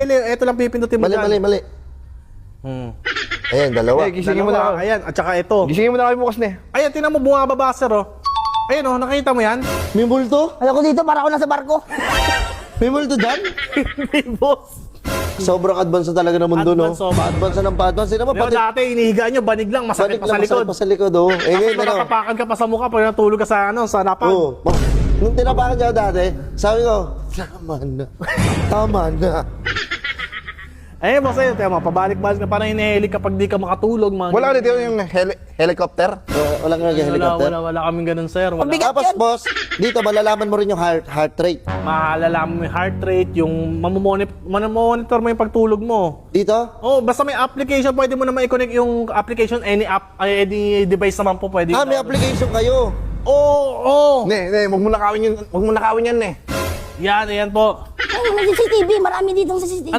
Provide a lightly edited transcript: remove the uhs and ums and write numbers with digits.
ito lang pipindutin mo dyan. Mali. Ayan, dalawa. Gisingin mo na. Ayan, at saka ito. Gisingin mo na kayo bukas na. Ayan, tinan mo bumababa, sir, oh. Ayan, oh, nakita mo yan? May multo? Alam ko dito, para ako nasa barko. May multo dyan? May boss. Sobrang advance na talaga ng mundo, Advance, no? oh. Pa-advance na ng pa-advance. Sino ba? Pero dati, inihiga nyo, banig lang, masakit pa sa likod. Pa sa likod, oh. Eh, ngayon, ano? Nakatapakan ka pa sa mukha pag natulog ka sa, sa napag. Oo. Nung tinapakan niya dati, sabi ko, tama na. Ayun, boss, ayun, tiyan mo, pabalik-balik na parang hinihilig kapag di ka makatulog. Wala ulit yung helicopter. Walang nag-helicopter. Wala kaming ganun, sir. Wala. Mabigat Tapos, yan. boss, dito malalaman mo rin yung heart rate. Mahalalaman mo yung heart rate, yung mamomonitor mo yung pagtulog mo. Dito? Oh, basta may application, pwede mo naman i-connect yung application, any app, any device naman po pwede. May application kayo. Oo. Huwag mo nakawin yan, ne. Yan po. Ay, may CCTV. Marami ditong CCTV.